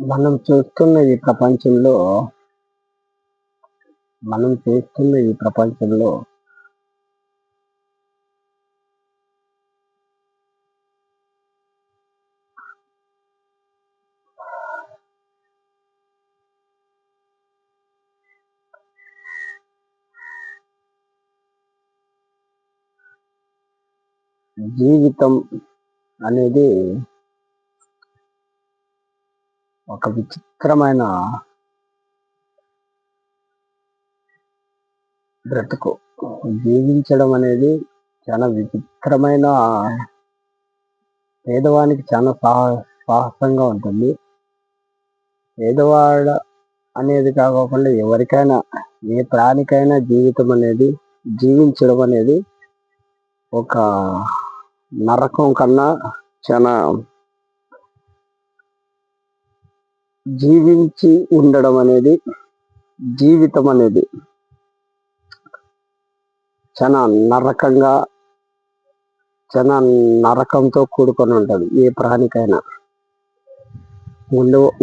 మనం చూస్తున్న ఈ ప్రపంచంలో మనం చూస్తున్న ఈ ప్రపంచంలో జీవితం అనేది ఒక విచిత్రమైన బ్రతుకు. జీవించడం అనేది చాలా విచిత్రమైన, పేదవానికి చాలా సాహసంగా ఉంటుంది. పేదవాడ అనేది కాకుండా ఎవరికైనా, ఏ ప్రాణికైనా జీవితం అనేది, జీవించడం అనేది ఒక నరకం కన్నా చాలా, జీవించి ఉండడం అనేది, జీవితం అనేది చాలా నరకంగా, చాలా నరకంతో కూడుకొని ఉంటుంది. ఏ ప్రాణికైనా,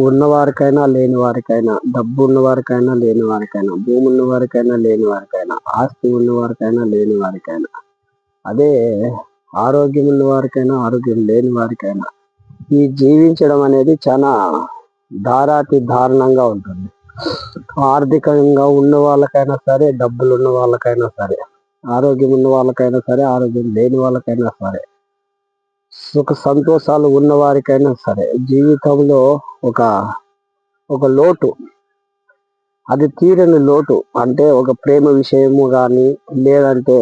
ఉన్నవారికైనా లేని వారికైనా, డబ్బు ఉన్నవారికైనా లేని వారికైనా, భూమి ఉన్నవారికైనా లేని వారికైనా, ఆస్తి ఉన్నవారికైనా లేని వారికైనా, అదే ఆరోగ్యం ఉన్నవారికైనా ఆరోగ్యం లేని వారికైనా ఈ జీవించడం అనేది చాలా దారుణంగా ఉంటుంది. ఆర్థికంగా ఉన్న వాళ్ళకైనా సరే, డబ్బులు ఉన్న వాళ్ళకైనా సరే, ఆరోగ్యం ఉన్న వాళ్ళకైనా సరే, ఆరోగ్యం లేని వాళ్ళకైనా సరే, సుఖ సంతోషాలు ఉన్న వారికైనా సరే, జీవితంలో ఒక లోటు, అది తీరని లోటు. అంటే ఒక ప్రేమ విషయము కానీ, లేదంటే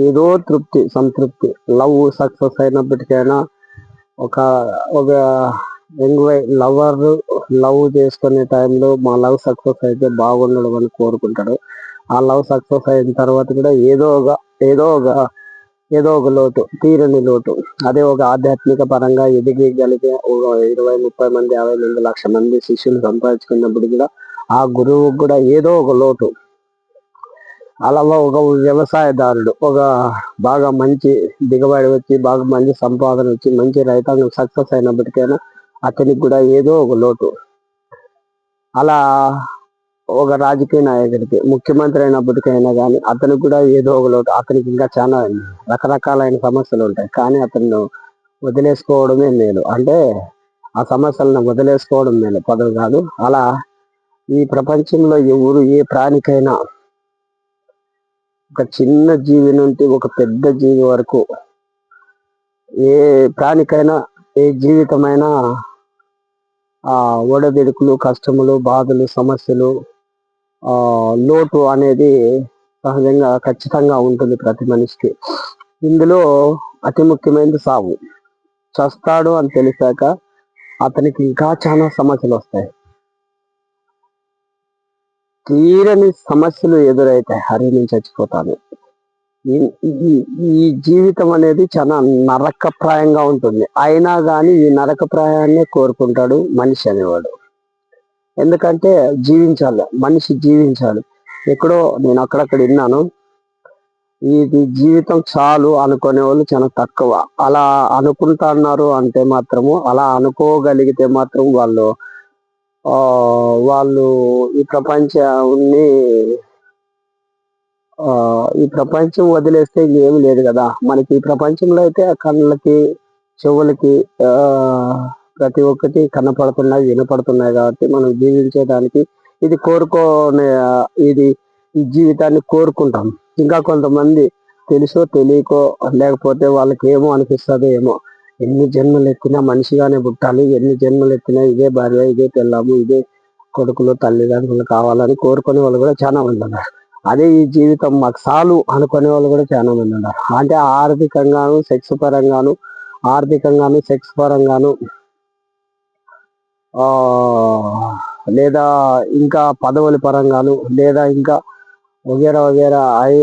ఏదో తృప్తి, సంతృప్తి, లవ్ సక్సెస్ అయినప్పటికైనా, ఒక ఒక లవ్ చేసుకునే టైంలో మా లవ్ సక్సెస్ అయితే బాగుండడం అని కోరుకుంటాడు. ఆ లవ్ సక్సెస్ అయిన తర్వాత కూడా ఏదో ఒక లోటు, తీరని లోటు. అదే ఒక ఆధ్యాత్మిక పరంగా ఎదిగగలిగే ఒక 20-30 మంది, 50 మంది, 1,00,000 మంది శిష్యులు సంపాదించుకున్నప్పుడు కూడా ఆ గురువు కూడా ఏదో ఒక లోటు. అలా ఒక వ్యవసాయదారుడు ఒక బాగా మంచి దిగుబడి వచ్చి, బాగా మంచి సంపాదన వచ్చి, మంచి రైతాంగం సక్సెస్ అయినప్పటికైనా అతనికి కూడా ఏదో ఒక లోటు. అలా ఒక రాజకీయ నాయకుడికి, ముఖ్యమంత్రి అయినప్పటికైనా కానీ అతనికి కూడా ఏదో ఒక లోటు. అతనికి ఇంకా చాలా రకరకాలైన సమస్యలు ఉంటాయి, కానీ అతను వదిలేసుకోవడమే మేలు. అంటే ఆ సమస్యలను వదిలేసుకోవడం మేలు, పదవి కాదు. అలా ఈ ప్రపంచంలో ఏ ప్రాణికైనా, ఒక చిన్న జీవి నుండి ఒక పెద్ద జీవి వరకు, ఏ ప్రాణికైనా, ఏ జీవితమైనా ఒడదెడుకులు, కష్టములు, బాధలు, సమస్యలు, లోటు అనేది సహజంగా ఖచ్చితంగా ఉంటుంది ప్రతి మనిషికి. ఇందులో అతి ముఖ్యమైనది సావు. చస్తాడు అని తెలిసాక అతనికి ఇంకా చాలా సమస్యలు వస్తాయి. తీరని సమస్యలు ఎదురైతాయి. హరి నేను చచ్చిపోతాను. ఈ జీవితం అనేది చాలా నరకప్రాయంగా ఉంటుంది. అయినా కానీ ఈ నరకప్రాయాన్ని కోరుకుంటాడు మనిషి అనేవాడు. ఎందుకంటే జీవించాలి, మనిషి జీవించాలి. ఎక్కడో నేను అక్కడక్కడ విన్నాను, ఇది జీవితం చాలు అనుకునే వాళ్ళు చాలా తక్కువ. అలా అనుకుంటున్నారు అంటే మాత్రము, అలా అనుకోగలిగితే మాత్రం వాళ్ళు ఈ ప్రపంచం వదిలేస్తే ఇంకేమి లేదు కదా. మనకి ఈ ప్రపంచంలో అయితే కళ్ళకి, చెవులకి ప్రతి ఒక్కటి కనపడుతున్నాయి, వినపడుతున్నాయి. కాబట్టి మనం జీవించేదానికి ఇది ఈ జీవితాన్ని కోరుకుంటాం. ఇంకా కొంతమంది తెలుసో తెలియకో, లేకపోతే వాళ్ళకి ఏమో అనిపిస్తుందో ఏమో, ఎన్ని జన్మలు ఎత్తినా మనిషిగానే పుట్టాలి, ఎన్ని జన్మలు ఎత్తినా ఇదే భార్య, ఇదే పిల్లము, ఇదే కొడుకులు, తల్లిదండ్రులు కావాలని కోరుకునే వాళ్ళు కూడా చాలా మంది ఉన్నారు. అదే ఈ జీవితం మాకు చాలు అనుకునే వాళ్ళు కూడా చాలా మంది ఉన్నారు. అంటే ఆర్థికంగాను, సెక్స్ పరంగాను, లేదా ఇంకా పదవుల పరంగాను, లేదా ఇంకా వగేరా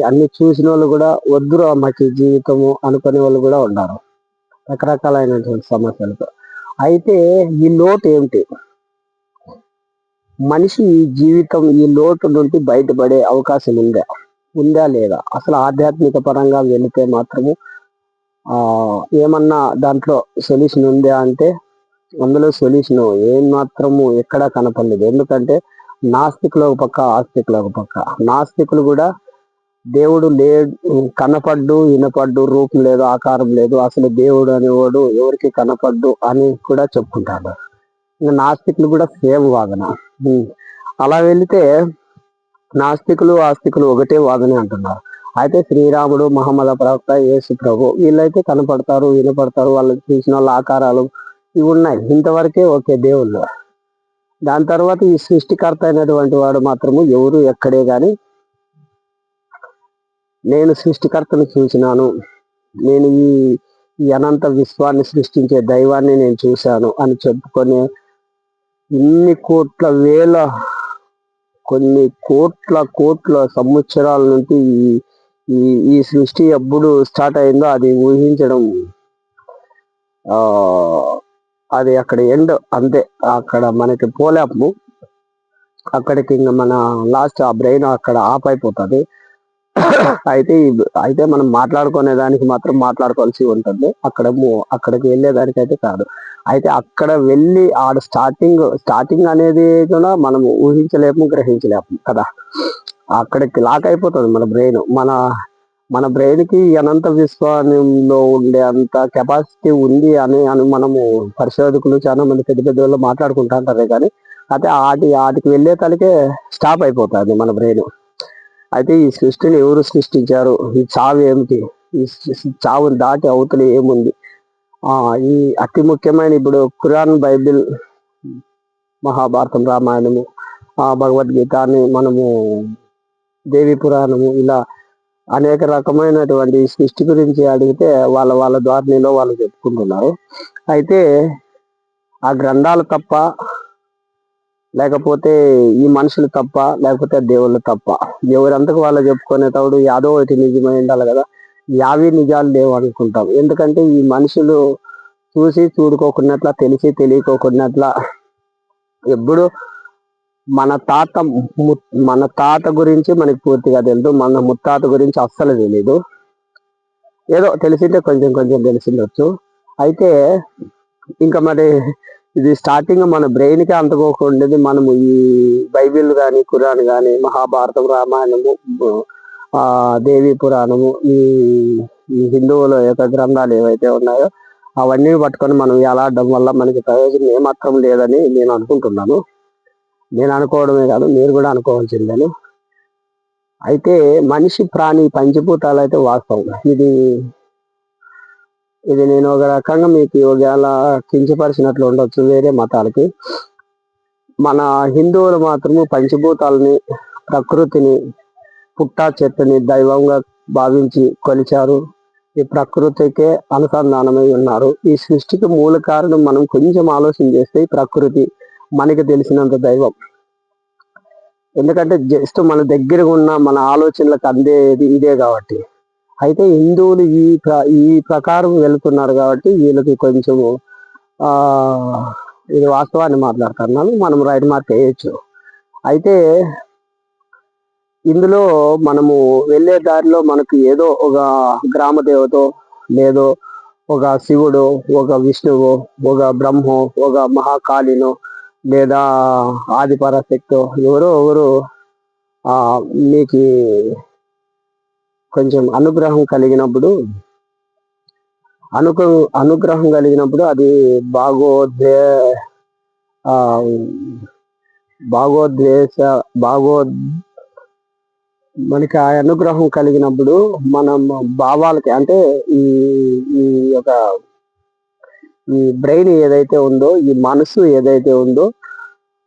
అన్ని చూసిన వాళ్ళు కూడా వద్దురు మాకు జీవితము అనుకునే వాళ్ళు కూడా ఉన్నారు, రకరకాలైనటువంటి సమస్యలతో. అయితే ఈ లోటు ఏమిటి? మనిషి ఈ జీవితం ఈ లోటు నుండి బయటపడే అవకాశం ఉందా లేదా? అసలు ఆధ్యాత్మిక పరంగా వెళితే మాత్రము ఏమన్నా దాంట్లో సొల్యూషన్ ఉందా అంటే అందులో సొల్యూషన్ ఏం మాత్రము ఎక్కడా కనపడలేదు. ఎందుకంటే నాస్తికులు ఒక పక్క, ఆస్తికులు ఒక పక్క. నాస్తికులు కూడా దేవుడు కనపడ్డు, వినపడ్డు, రూపం లేదు, ఆకారం లేదు, అసలు దేవుడు అనేవాడు ఎవరికి కనపడ్డు అని కూడా చెప్పుకుంటాడు. ఇంకా నాస్తికులు కూడా సేమ్ వాదన. అలా వెళితే నాస్తికులు ఆస్తికులు ఒకటే వాదనే అంటున్నారు. అయితే శ్రీరాముడు, మహమ్మద ప్రవక్త, యేసు ప్రభు వీళ్ళైతే కనపడతారు, వినపడతారు, వాళ్ళు చూసిన వాళ్ళ ఆకారాలు ఇవి ఉన్నాయి. ఇంతవరకే ఓకే దేవుళ్ళు. దాని తర్వాత ఈ సృష్టికర్త అయినటువంటి వాడు మాత్రము ఎవరు ఎక్కడే గాని నేను సృష్టికర్తను చూసినాను, నేను ఈ అనంత విశ్వాన్ని సృష్టించే దైవాన్ని నేను చూశాను అని చెప్పుకొని ఇన్ని కొన్ని కోట్ల సంవత్సరాల నుండి ఈ సృష్టి ఎప్పుడు స్టార్ట్ అయిందో అది ఊహించడం అది అక్కడ ఎండ్ అంతే. అక్కడ మనకి పోలేము. అక్కడికి ఇంకా మన లాస్ట్ ఆ బ్రెయిన్ అక్కడ ఆఫ్ అయిపోతుంది. అయితే మనం మాట్లాడుకునే దానికి మాత్రం మాట్లాడుకోవాల్సి ఉంటుంది. అక్కడికి వెళ్ళేదానికైతే కాదు. అయితే అక్కడ వెళ్ళి ఆడ స్టార్టింగ్ అనేది కూడా మనం ఊహించలేము, గ్రహించలేము కదా. అక్కడికి లాక్ అయిపోతుంది మన బ్రెయిన్. మన బ్రెయిన్ కి అనంత విశ్వంలో ఉండే అంత కెపాసిటీ ఉంది అని మనము పరిశోధకులు చాలా మంది పెద్ద పెద్ద వాళ్ళు మాట్లాడుకుంటా అంటారే కానీ అయితే వాటికి వెళ్ళే తలకే స్టాప్ అయిపోతుంది మన బ్రెయిన్. అయితే ఈ సృష్టిని ఎవరు సృష్టించారు, ఈ చావు ఏమిటి, ఈ చావుని దాటి అవతలి ఏముంది, ఈ అతి ముఖ్యమైన ఇప్పుడు ఖురాన్, బైబిల్, మహాభారతం, రామాయణము, భగవద్గీత అని మనము దేవి పురాణము ఇలా అనేక రకమైనటువంటి సృష్టి గురించి అడిగితే వాళ్ళ ద్వారాలో వాళ్ళు చెప్పుకుంటున్నారు. అయితే ఆ గ్రంథాలు తప్ప, లేకపోతే ఈ మనుషులు తప్ప, లేకపోతే దేవుళ్ళు తప్ప, ఎవరంతకు వాళ్ళు చెప్పుకునేటప్పుడు యాదో ఒకటి నిజమై ఉండాలి కదా. యావి నిజాలు లేవు అనుకుంటాం. ఎందుకంటే ఈ మనుషులు చూసి చూడుకోకున్నట్ల, తెలిసి తెలియకోకున్నట్ల ఎప్పుడు మన తాత గురించి మనకి పూర్తిగా తెలియదు, మన ముత్తాత గురించి అస్సలు తెలీదు. ఏదో తెలిసింటే కొంచెం తెలిసిండొచ్చు. అయితే ఇంకా మరి ఇది స్టార్టింగ్ మన బ్రెయిన్ కి అంతకోకుండేది మనము ఈ బైబిల్ కానీ, ఖురాన్ కానీ, మహాభారతం, రామాయణము, దేవి పురాణము, ఈ హిందువుల యొక్క గ్రంథాలు ఏవైతే ఉన్నాయో అవన్నీ పట్టుకొని మనం ఎలాడడం వల్ల మనకి ప్రయోజనం ఏమాత్రం లేదని నేను అనుకుంటున్నాను. నేను అనుకోవడమే కాదు, మీరు కూడా అనుకోవాల్సిందని. అయితే మనిషి, ప్రాణి, పంచభూతాలు అయితే వాస్తవం. ఇది నేను ఒక రకంగా మీకు ఒకవేళ కించపరిచినట్లు ఉండొచ్చు వేరే మతాలకి. మన హిందువులు మాత్రము పంచభూతాలని, ప్రకృతిని, పుట్టా చెట్టుని దైవంగా భావించి కొలిచారు. ఈ ప్రకృతికే అనుసంధానమై ఉన్నారు. ఈ సృష్టికి మూల కారణం మనం కొంచెం ఆలోచన చేస్తే ఈ ప్రకృతి మనకి తెలిసినంత దైవం. ఎందుకంటే జస్ట్ మన దగ్గర ఉన్న మన ఆలోచనలకు అందేది ఇదే కాబట్టి. అయితే హిందువులు ఈ ప్రకారం వెళుతున్నారు కాబట్టి వీళ్ళకి కొంచెము ఇది వాస్తవాన్ని మాట్లాడుతున్నాను, మనం రైట్ మార్క్ వేయచ్చు. అయితే ఇందులో మనము వెళ్ళే దారిలో మనకు ఏదో ఒక గ్రామ దేవతో, లేదో ఒక శివుడు, ఒక విష్ణువు, ఒక బ్రహ్మో, ఒక మహాకాళినో, లేదా ఆదిపరాశక్తో ఎవరు మీకు కొంచెం అనుగ్రహం కలిగినప్పుడు అది మనకి ఆ అనుగ్రహం కలిగినప్పుడు మనం భావాలకి అంటే ఈ యొక్క ఈ బ్రెయిన్ ఏదైతే ఉందో, ఈ మనసు ఏదైతే ఉందో,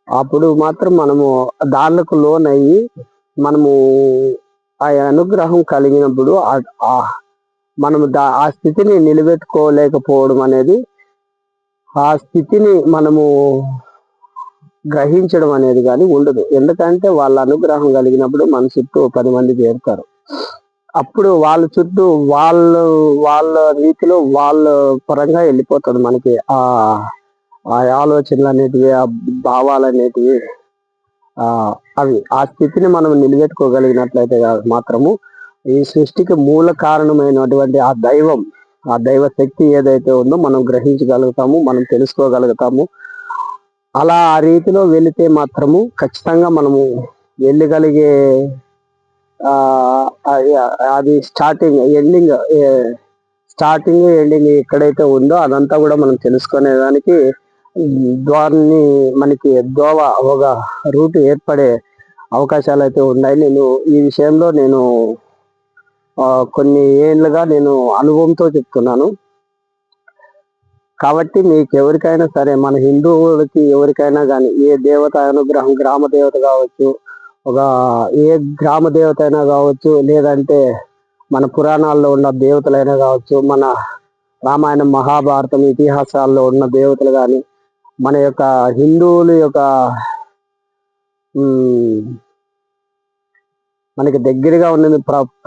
అప్పుడు మాత్రం మనము దానికి లోనయ్యి మనము ఆ అనుగ్రహం కలిగినప్పుడు మనము ఆ స్థితిని నిలబెట్టుకోలేకపోవడం అనేది, ఆ స్థితిని మనము గ్రహించడం అనేది కానీ ఉండదు. ఎందుకంటే వాళ్ళ అనుగ్రహం కలిగినప్పుడు మన చుట్టూ 10 మంది చేరుతారు. అప్పుడు వాళ్ళ చుట్టూ వాళ్ళ రీతిలో వాళ్ళ పరంగా వెళ్ళిపోతుంది మనకి ఆ ఆలోచనలు అనేటివి, ఆ భావాలు అనేటివి. అవి ఆ స్థితిని మనం నిలబెట్టుకోగలిగినట్లయితే మాత్రము ఈ సృష్టికి మూల కారణమైనటువంటి ఆ దైవ శక్తి ఏదైతే ఉందో మనం గ్రహించగలుగుతాము, మనం తెలుసుకోగలుగుతాము. అలా ఆ రీతిలో వెళితే మాత్రము ఖచ్చితంగా మనము వెళ్ళగలిగే అది స్టార్టింగ్ ఎండింగ్ ఎక్కడైతే ఉందో అదంతా కూడా మనం తెలుసుకునేదానికి ద్వారాన్ని మనకి ఒక రూట్ ఏర్పడే అవకాశాలు అయితే ఉన్నాయి. ఈ విషయంలో నేను కొన్ని ఏళ్ళుగా నేను అనుభవంతో చెప్తున్నాను. కాబట్టి మీకు ఎవరికైనా సరే, మన హిందువులకి ఎవరికైనా కానీ ఏ దేవత అనుగ్రహం, గ్రామ దేవత కావచ్చు, ఏ గ్రామ దేవత అయినా కావచ్చు, లేదంటే మన పురాణాల్లో ఉన్న దేవతలైనా కావచ్చు, మన రామాయణం మహాభారతం ఇతిహాసాల్లో ఉన్న దేవతలు కానీ, మన యొక్క హిందువుల యొక్క మనకి దగ్గరగా ఉన్నది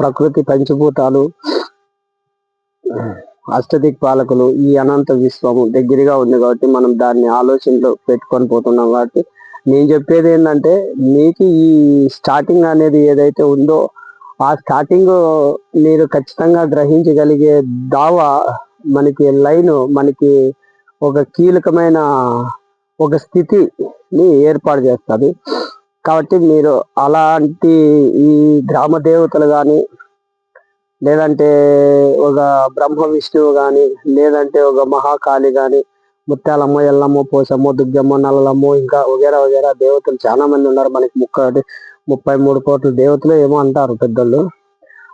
ప్రకృతి పంచభూతాలు, అష్టదిక్పాలకులు, ఈ అనంత విశ్వము దగ్గరగా ఉంది కాబట్టి మనం దాన్ని ఆలోచనలో పెట్టుకొని పోతున్నాం. కాబట్టి నేను చెప్పేది ఏంటంటే, మీకు ఈ స్టార్టింగ్ అనేది ఏదైతే ఉందో ఆ స్టార్టింగ్ మీరు ఖచ్చితంగా గ్రహించగలిగే మనకి లైన్, మనకి ఒక కీలకమైన ఒక స్థితిని ఏర్పాటు చేస్తుంది. కాబట్టి మీరు అలాంటి ఈ గ్రామ దేవతలు కానీ, లేదంటే ఒక బ్రహ్మ విష్ణువు కానీ, లేదంటే ఒక మహాకాళి కానీ, ముత్యాలమ్మ, ఎల్లమ్మ, పోసమ్మ, దుగ్గమ్మ, నల్లమ్మ, ఇంకా వగేరా వగేరా దేవతలు చాలా మంది ఉన్నారు. మనకి 33 కోట్ల దేవతలు ఏమో అంటారు పెద్దలు.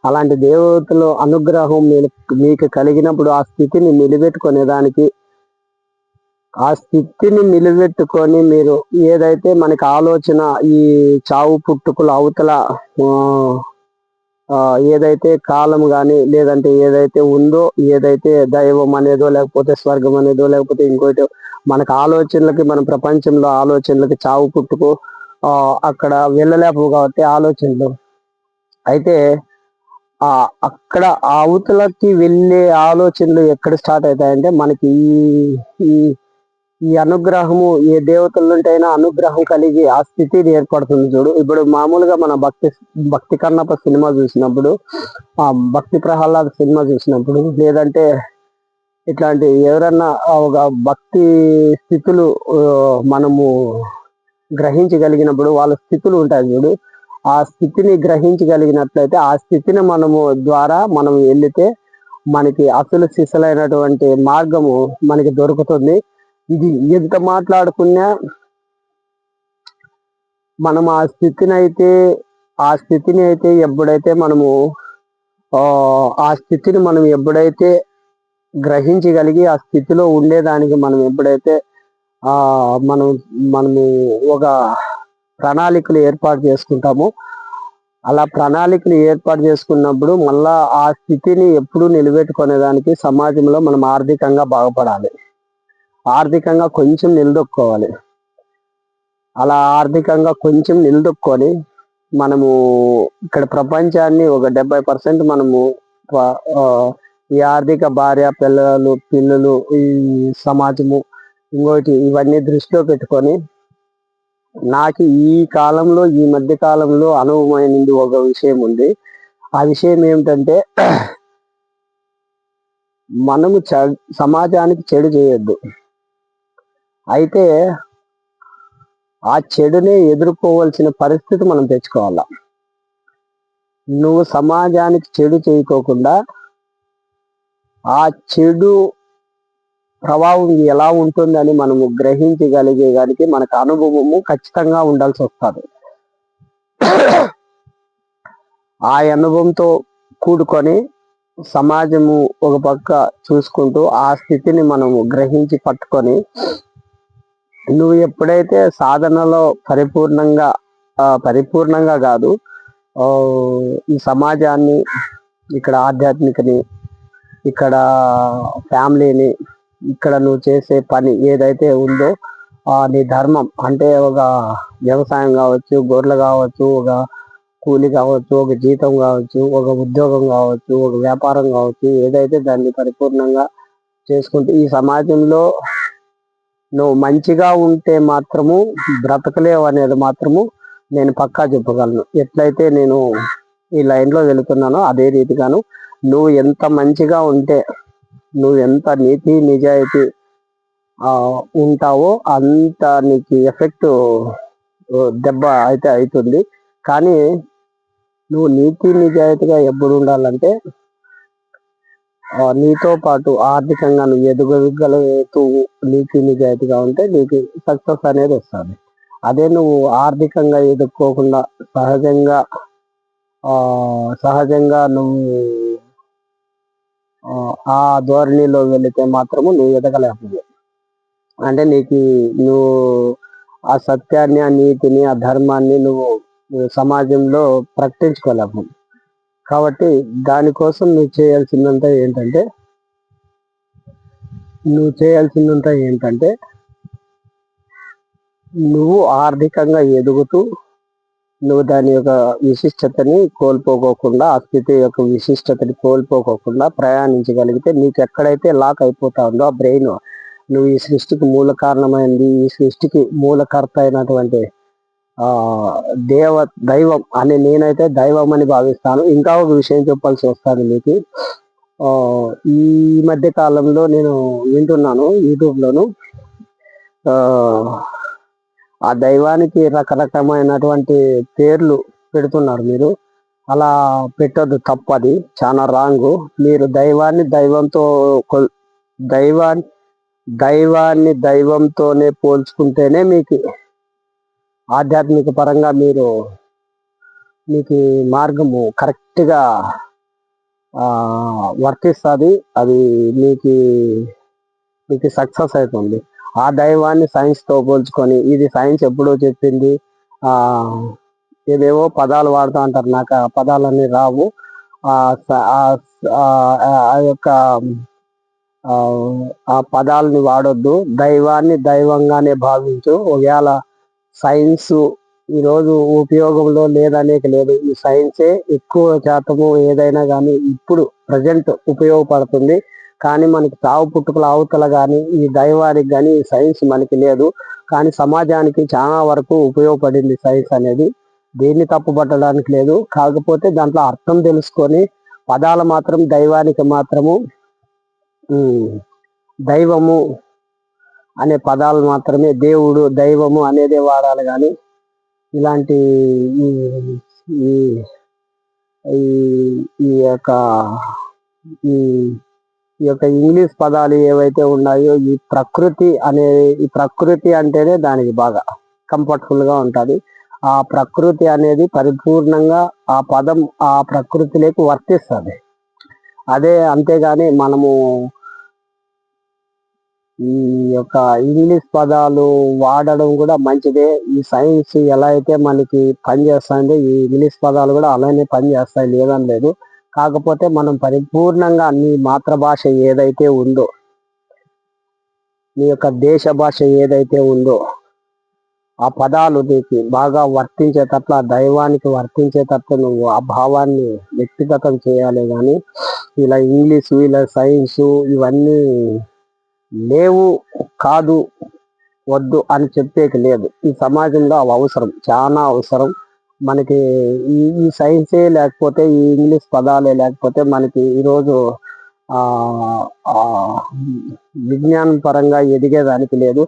అలాంటి దేవతలు అనుగ్రహం మీకు కలిగినప్పుడు ఆ స్థితిని నిలబెట్టుకునేదానికి, ఆ స్థితిని నిలబెట్టుకొని మీరు ఏదైతే మనకి ఆలోచన, ఈ చావు పుట్టుకుల అవతల ఏదైతే కాలం కానీ, లేదంటే ఏదైతే ఉందో, ఏదైతే దైవం అనేదో, లేకపోతే స్వర్గం అనేదో, లేకపోతే ఇంకోటి మనకు ఆలోచనలకి, మన ప్రపంచంలో ఆలోచనలకి చావు పుట్టుకు అక్కడ వెళ్ళలేవు కాబట్టి ఆలోచనలు అయితే అక్కడ అవతలకి వెళ్ళే ఆలోచనలు ఎక్కడ స్టార్ట్ అవుతాయంటే, మనకి ఈ అనుగ్రహము, ఏ దేవతలుంటైనా అనుగ్రహం కలిగి ఆ స్థితి ఏర్పడుతుంది చూడు. ఇప్పుడు మామూలుగా మన భక్తి కన్నప్ప సినిమా చూసినప్పుడు, భక్తి ప్రహ్లాద సినిమా చూసినప్పుడు, లేదంటే ఇట్లాంటి ఎవరన్నా ఒక భక్తి స్థితులు మనము గ్రహించగలిగినప్పుడు వాళ్ళ స్థితులు ఉంటాయి చూడు. ఆ స్థితిని గ్రహించగలిగినట్లయితే ఆ స్థితిని ద్వారా మనం వెళితే మనకి అసలు సిసలైనటువంటి మార్గము మనకి దొరుకుతుంది. ఇది ఎంత మాట్లాడుకున్నా మనం ఆ స్థితిని అయితే ఎప్పుడైతే మనము ఆ స్థితిని మనం ఎప్పుడైతే గ్రహించగలిగి ఆ స్థితిలో ఉండేదానికి మనం ఎప్పుడైతే మనము ఒక ప్రణాళికలు ఏర్పాటు చేసుకుంటామో, అలా ప్రణాళికలు ఏర్పాటు చేసుకున్నప్పుడు మళ్ళా ఆ స్థితిని ఎప్పుడు నిలబెట్టుకునేదానికి సమాజంలో మనం ఆర్థికంగా బాగుపడాలి, ఆర్థికంగా కొంచెం నిలదొక్కోవాలి. అలా ఆర్థికంగా కొంచెం నిలదొక్కొని మనము ఇక్కడ ప్రపంచాన్ని ఒక 70% మనము ఈ ఆర్థిక భార్య పిల్లలు ఈ సమాజము ఇంకోటి ఇవన్నీ దృష్టిలో పెట్టుకొని, నాకు ఈ మధ్య కాలంలో అనుభవమైనది ఒక విషయం ఉంది. ఆ విషయం ఏమిటంటే, మనము సమాజానికి చెడు చేయొద్దు, అయితే ఆ చెడునే ఎదుర్కోవాల్సిన పరిస్థితి మనం తెచ్చుకోవాలా. నువ్వు సమాజానికి చెడు చేయకోకుండా ఆ చెడు ప్రభావం ఎలా ఉంటుందని మనము గ్రహించగలిగేదానికి మనకు అనుభవము ఖచ్చితంగా ఉండాల్సి వస్తుంది. ఆ అనుభవంతో కూడుకొని సమాజము ఒక పక్క చూసుకుంటూ ఆ స్థితిని మనము గ్రహించి పట్టుకొని, నువ్వు ఎప్పుడైతే సాధనలో పరిపూర్ణంగా కాదు, ఈ సమాజాన్ని, ఇక్కడ ఆధ్యాత్మికని, ఇక్కడ ఫ్యామిలీని, ఇక్కడ నువ్వు చేసే పని ఏదైతే ఉందో నీ ధర్మం అంటే ఒక వ్యవసాయం కావచ్చు, గొర్రెలు కావచ్చు, ఒక కూలి కావచ్చు, ఒక జీతం కావచ్చు, ఒక ఉద్యోగం కావచ్చు, ఒక వ్యాపారం కావచ్చు, ఏదైతే దాన్ని పరిపూర్ణంగా చేసుకుంటూ ఈ సమాజంలో నువ్వు మంచిగా ఉంటే మాత్రము బ్రతకలేవు అనేది మాత్రము నేను పక్కా చెప్పగలను. ఎట్లయితే నేను ఈ లైన్లో వెళుతున్నానో అదే రీతిగాను నువ్వు ఎంత మంచిగా ఉంటే, నువ్వు ఎంత నీతి నిజాయితీ ఉంటావో అంత నీకు ఎఫెక్ట్ దెబ్బ అయితే అవుతుంది. కానీ నువ్వు నీతి నిజాయితీగా ఎప్పుడు ఉండాలంటే నీతో పాటు ఆర్థికంగా నువ్వు ఎదుగగలుగుతూ నీతి నిజాయితీగా ఉంటే నీకు సక్సెస్ అనేది వస్తుంది. అదే నువ్వు ఆర్థికంగా ఎదుర్కోకుండా సహజంగా నువ్వు ఆ ధోరణిలో వెళితే మాత్రము నువ్వు ఎదగలేకపోయావు. అంటే నువ్వు ఆ సత్యాన్ని, ఆ నీతిని, ఆ ధర్మాన్ని నువ్వు సమాజంలో ప్రకటించుకోలేము. కాబట్టి దానికోసం నువ్వు చేయాల్సిందంతా ఏంటంటే నువ్వు ఆర్థికంగా ఎదుగుతూ నువ్వు దాని యొక్క విశిష్టతని కోల్పోకోకుండా, ఆ స్థితి యొక్క విశిష్టతని కోల్పోకోకుండా ప్రయాణించగలిగితే నీకు ఎక్కడైతే లాక్ అయిపోతా ఉందో ఆ బ్రెయిన్, నువ్వు ఈ సృష్టికి మూల కారణమైంది, ఈ సృష్టికి మూలకర్త అయినటువంటి దైవం అని నేనైతే దైవం అని భావిస్తాను. ఇంకా ఒక విషయం చెప్పాల్సి వస్తుంది మీకు. ఈ మధ్య కాలంలో నేను వింటున్నాను యూట్యూబ్లోను, ఆ దైవానికి రకరకమైనటువంటి పేర్లు పెడుతున్నారు. మీరు అలా పెట్టొద్దు, తప్పది, చాలా రాంగు. మీరు దైవాన్ని దైవంతోనే పోల్చుకుంటేనే మీకు ఆధ్యాత్మిక పరంగా మీకు మార్గము కరెక్ట్గా వర్తిస్తుంది. అది మీకు సక్సెస్ అవుతుంది. ఆ దైవాన్ని సైన్స్తో పోల్చుకొని, ఇది సైన్స్ ఎప్పుడో చెప్పింది, ఏవేవో పదాలు వాడుతూ అంటారు, నాకు ఆ పదాలన్నీ రావు. ఆ పదాలని వాడొద్దు. దైవాన్ని దైవంగానే భావించు. ఒకవేళ సైన్స్ ఈరోజు ఉపయోగంలో లేదనేది లేదు. ఈ సైన్సే ఎక్కువ శాతము ఏదైనా కానీ ఇప్పుడు ప్రజెంట్ ఉపయోగపడుతుంది. కానీ మనకి తావు పుట్టుకల అవతల కానీ ఈ దైవానికి కానీ ఈ సైన్స్ మనకి లేదు. కానీ సమాజానికి చాలా వరకు ఉపయోగపడింది సైన్స్ అనేది. దీన్ని తప్పుపట్టడానికి లేదు. కాకపోతే దాంట్లో అర్థం తెలుసుకొని పదాలు మాత్రం దైవానికి మాత్రము దైవము అనే పదాలు మాత్రమే, దేవుడు దైవము అనేదే వాడాలి. కానీ ఇలాంటి ఈ యొక్క ఇంగ్లీష్ పదాలు ఏవైతే ఉన్నాయో, ఈ ప్రకృతి అంటేనే దానికి బాగా కంఫర్టబుల్ గా ఉంటుంది. ఆ ప్రకృతి అనేది పరిపూర్ణంగా ఆ పదం ఆ ప్రకృతిలోకి వర్తిస్తుంది. అంతేగాని మనము ఈ యొక్క ఇంగ్లీష్ పదాలు వాడడం కూడా మంచిదే. ఈ సైన్స్ ఎలా అయితే మనకి పనిచేస్తుందో ఈ ఇంగ్లీష్ పదాలు కూడా అలానే పనిచేస్తాయి, లేదని లేదు. కాకపోతే మనం పరిపూర్ణంగా నీ మాతృభాష ఏదైతే ఉందో, నీ యొక్క దేశ భాష ఏదైతే ఉందో ఆ పదాలు నీకు బాగా వర్తించేటట్లు, ఆ దైవానికి వర్తించేటట్లు నువ్వు ఆ భావాన్ని వ్యక్తిగతం చేయాలి. కానీ ఇలా ఇంగ్లీషు, ఇలా సైన్సు ఇవన్నీ లేవు, కాదు, వద్దు అని చెప్పేకి లేదు. ఈ సమాజంలో అవి అవసరం, చాలా అవసరం. మనకి ఈ సైన్సే లేకపోతే, ఈ ఇంగ్లీష్ పదాలే లేకపోతే మనకి ఈరోజు విజ్ఞానం పరంగా ఎదిగేదానికి లేదు.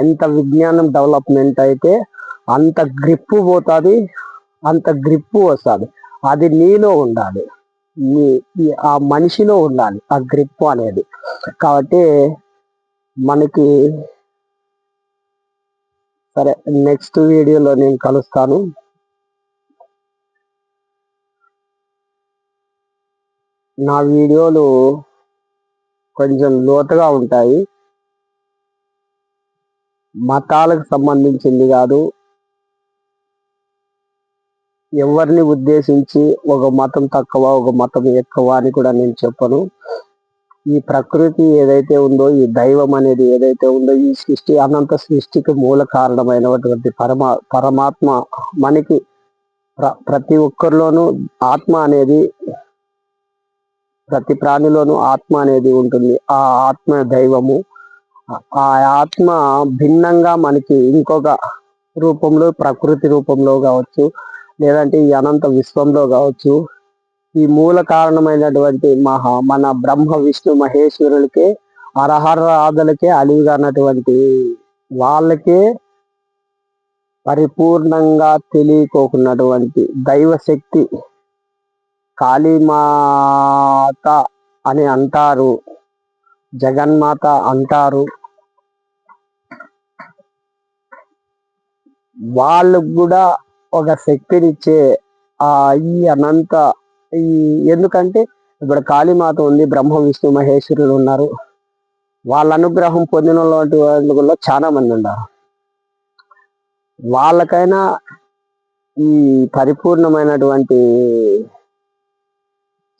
ఎంత విజ్ఞానం డెవలప్మెంట్ అయితే అంత గ్రిప్పు పోతుంది, అంత గ్రిప్పు వస్తుంది. అది నీలో ఉండాలి, ఆ మనిషిలో ఉండాలి ఆ గ్రిప్పు అనేది. కాబట్టి మనకి సరే, నెక్స్ట్ వీడియోలో నేను కలుస్తాను. నా వీడియోలు కొంచెం లోతుగా ఉంటాయి, మతాలకు సంబంధించింది కాదు. ఎవరిని ఉద్దేశించి ఒక మతం తక్కువ, ఒక మతం ఎక్కువ అని కూడా నేను చెప్పను. ఈ ప్రకృతి ఏదైతే ఉందో, ఈ దైవం అనేది ఏదైతే ఉందో, ఈ సృష్టి అనంత సృష్టికి మూల కారణమైనటువంటి పరమాత్మ మనకి ప్రతి ఒక్కరిలోనూ ఆత్మ అనేది, ప్రతి ప్రాణిలోనూ ఆత్మ అనేది ఉంటుంది. ఆ ఆత్మ దైవము. ఆ ఆత్మ భిన్నంగా మనకి ఇంకొక రూపంలో, ప్రకృతి రూపంలో కావచ్చు, లేదంటే ఈ అనంత విశ్వంలో కావచ్చు, ఈ మూల కారణమైనటువంటి మన బ్రహ్మ విష్ణు మహేశ్వరులకే, అరహరాదులకే అలివిగానటువంటి వాళ్ళకే పరిపూర్ణంగా తెలియకోకున్నటువంటి దైవశక్తి కాళీమాత అని అంటారు, జగన్మాత అంటారు. వాళ్ళకు కూడా ఒక శక్తినిచ్చే ఆ ఈ అనంత ఈ ఎందుకంటే ఇప్పుడు కాళీమాత ఉంది, బ్రహ్మ విష్ణు మహేశ్వరులు ఉన్నారు. వాళ్ళ అనుగ్రహం పొందిన వాళ్ళు చాలా మంది ఉన్నారు. వాళ్ళకైనా ఈ పరిపూర్ణమైనటువంటి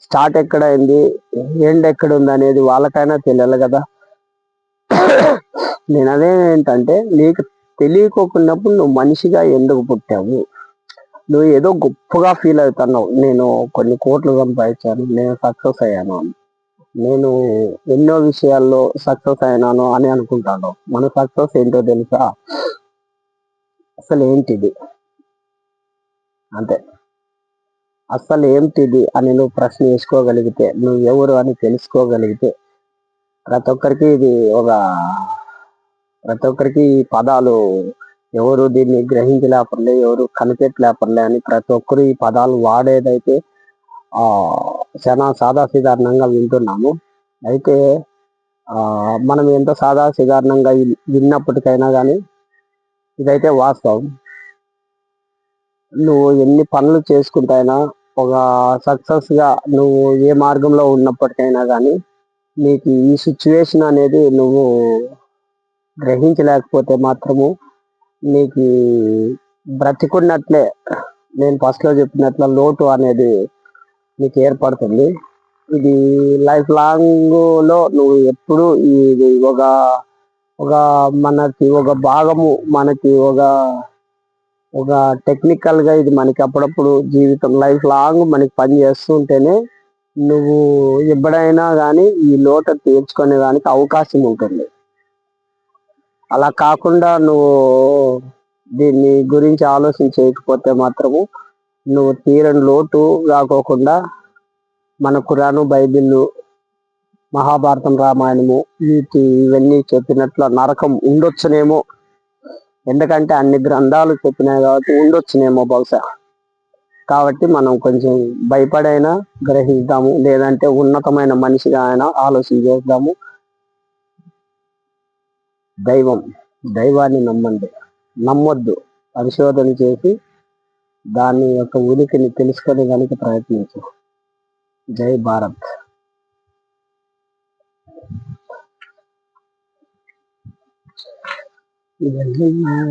స్టార్ట్ ఎక్కడైంది, ఎండ్ ఎక్కడ ఉంది అనేది వాళ్ళకైనా తెలియాలి కదా. నేను అదేంటంటే, నీకు తెలియకోకున్నప్పుడు నువ్వు మనిషిగా ఎందుకు పుట్టావు? నువ్వు ఏదో గొప్పగా ఫీల్ అవుతున్నావు, నేను కొన్ని కోట్లు సంపాదించాను, నేను సక్సెస్ అయ్యాను అని. నేను ఎన్నో విషయాల్లో సక్సెస్ అయినాను అని అనుకుంటాను. మన సక్సెస్ ఏంటో తెలుసా? అసలు ఏంటిది అంతే. అసలు ఏంటిది అని నువ్వు ప్రశ్న వేసుకోగలిగితే, నువ్వు ఎవరు అని తెలుసుకోగలిగితే, ప్రతి ఒక్కరికి ప్రతి ఒక్కరికి ఈ పదాలు ఎవరు దీన్ని గ్రహించలేపర్లే, ఎవరు కనిపెట్టలేపర్లే అని ప్రతి ఒక్కరు ఈ పదాలు వాడేదైతే చాలా సాధారణంగా వింటున్నాము. అయితే మనం ఎంత సాధారణంగా విన్నప్పటికైనా కానీ ఇదైతే వాస్తవం. నువ్వు ఎన్ని పనులు చేసుకుంటైనా, ఒక సక్సెస్గా నువ్వు ఏ మార్గంలో ఉన్నప్పటికైనా కానీ, నీకు ఈ సిచ్యువేషన్ అనేది నువ్వు గ్రహించలేకపోతే మాత్రము నీకు బ్రతికున్నట్లే. నేను ఫస్ట్లో చెప్పినట్ల లోటు అనేది నీకు ఏర్పడుతుంది. ఇది లైఫ్ లాంగ్లో నువ్వు ఎప్పుడు ఇది ఒక మనకి ఒక భాగము, మనకి ఒక టెక్నికల్గా ఇది మనకి అప్పుడప్పుడు జీవితం లైఫ్ లాంగ్ మనకి పని చేస్తుంటేనే నువ్వు ఎప్పుడైనా కానీ ఈ లోటు తీర్చుకునే దానికి అవకాశం ఉంటుంది. అలా కాకుండా నువ్వు దీన్ని గురించి ఆలోచన చేయకపోతే మాత్రము నువ్వు తీరని లోటు కాకోకుండా మన ఖురాను, బైబిల్, మహాభారతం, రామాయణము ఇవన్నీ చెప్పినట్లు నరకం ఉండొచ్చునేమో. ఎందుకంటే అన్ని గ్రంథాలు చెప్పినాయి కాబట్టి ఉండొచ్చునేమో బహుశా. కాబట్టి మనం కొంచెం భయపడైనా గ్రహిద్దాము, లేదంటే ఉన్నతమైన మనిషిగా అయినా ఆలోచన చేద్దాము. దైవాన్ని నమ్మండి, నమ్మొద్దు. పరిశోధన చేసి దాని యొక్క ఉనికిని తెలుసుకొని కనుక ప్రయత్నించు. జై భారత్.